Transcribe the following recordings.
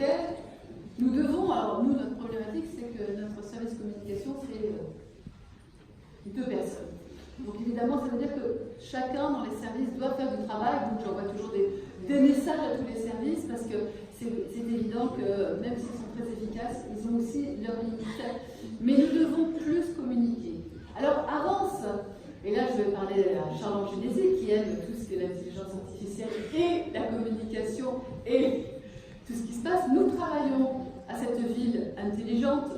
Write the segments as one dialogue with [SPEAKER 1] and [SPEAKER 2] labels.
[SPEAKER 1] lequel nous devons, alors nous, notre problématique, c'est que notre service communication fait 2 personnes. Donc évidemment, ça veut dire que chacun dans les services doit faire du travail, donc j'envoie toujours des messages à tous les services, parce que c'est évident que même s'ils sont très efficaces, ils ont aussi leurs limites. Mais nous devons plus communiquer. Alors avance, et là je vais parler à Charles Angenesi, qui aime tout ce qui est l'intelligence artificielle et la communication et tout ce qui se passe. Nous travaillons à cette ville intelligente,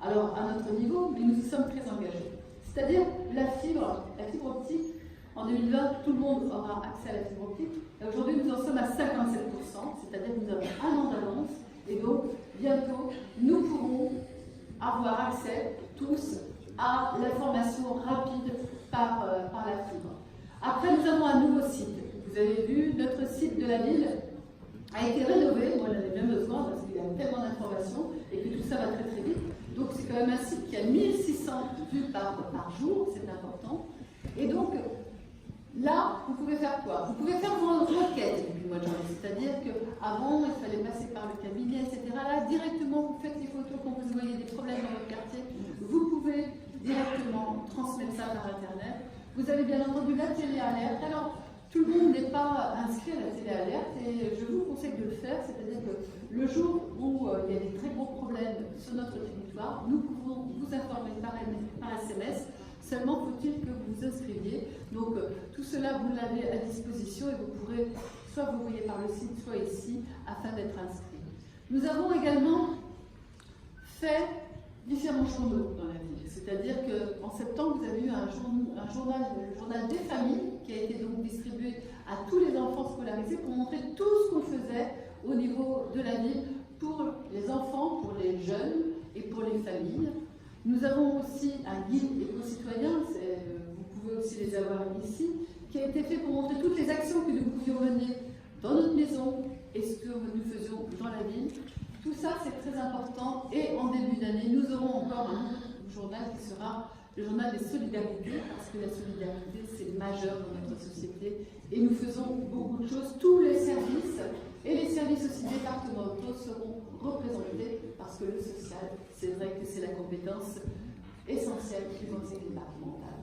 [SPEAKER 1] alors à notre niveau, mais nous y sommes très engagés. C'est-à-dire la fibre optique, en 2020, tout le monde aura accès à la fibre optique. Aujourd'hui, nous en sommes à 57%, c'est-à-dire que nous avons 1 an d'avance, et donc bientôt, nous pourrons avoir accès tous à l'information rapide par la fibre. Après, nous avons un nouveau site. Vous avez vu, notre site de la ville a été rénové. Moi, j'en avais bien besoin parce qu'il y a tellement d'informations et que tout ça va très très vite. Donc, c'est quand même un site qui a 1600 vues par jour, c'est important. Et donc, là, vous pouvez faire quoi? Vous pouvez faire vos requêtes depuis le mois de janvier. C'est-à-dire qu'avant, il fallait passer par le cabinet, etc. Là, directement, vous faites les photos quand vous voyez des problèmes dans votre quartier. Vous pouvez directement transmettre ça par Internet. Vous avez bien entendu la télé-alerte. Alors, tout le monde n'est pas inscrit à la télé-alerte et je vous conseille de le faire. C'est-à-dire que le jour où il y a des très gros problèmes sur notre territoire, nous pouvons vous informer par SMS. Seulement faut-il que vous vous inscriviez. Donc tout cela, vous l'avez à disposition et vous pourrez soit vous voyez par le site, soit ici, afin d'être inscrit. Nous avons également fait différents journaux dans la ville. C'est-à-dire qu'en septembre, vous avez eu un journal, le journal des familles, qui a été donc distribué à tous les enfants scolarisés pour montrer tout ce qu'on faisait au niveau de la ville pour les enfants, pour les jeunes et pour les familles. Nous avons aussi un guide éco-citoyen, vous pouvez aussi les avoir ici, qui a été fait pour montrer toutes les actions que nous pouvions mener dans notre maison et ce que nous faisions dans la ville. Tout ça, c'est très important. Et en début d'année, nous aurons encore un journal qui sera le journal des solidarités, parce que la solidarité, c'est majeur dans notre société. Et nous faisons beaucoup de choses. Tous les services, et les services aussi départementaux, seront représentés, parce que le social, c'est vrai que c'est la compétence essentielle du conseil départemental.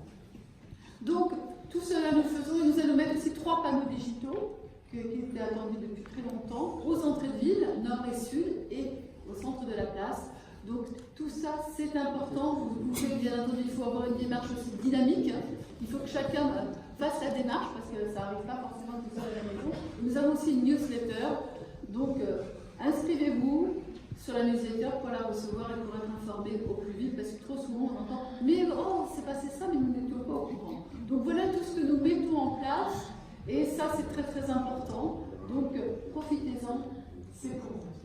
[SPEAKER 1] Donc, tout cela nous faisons, et nous allons mettre aussi 3 panneaux digitaux, qui étaient attendus depuis très longtemps, aux entrées de ville, nord et sud, et au centre de la place. Donc tout ça, c'est important. Vous pouvez, bien entendu, il faut avoir une démarche aussi dynamique. Il faut que chacun fasse la démarche, parce que ça n'arrive pas forcément tout seul à la maison. Nous avons aussi une newsletter. Donc inscrivez-vous sur la newsletter pour la recevoir et pour être informé au plus vite, parce que trop souvent on entend « Mais oh, c'est passé ça, mais nous n'étions pas au courant ». Donc voilà tout ce que nous mettons en place. Et ça, c'est très très important. Donc, profitez-en, c'est pour vous.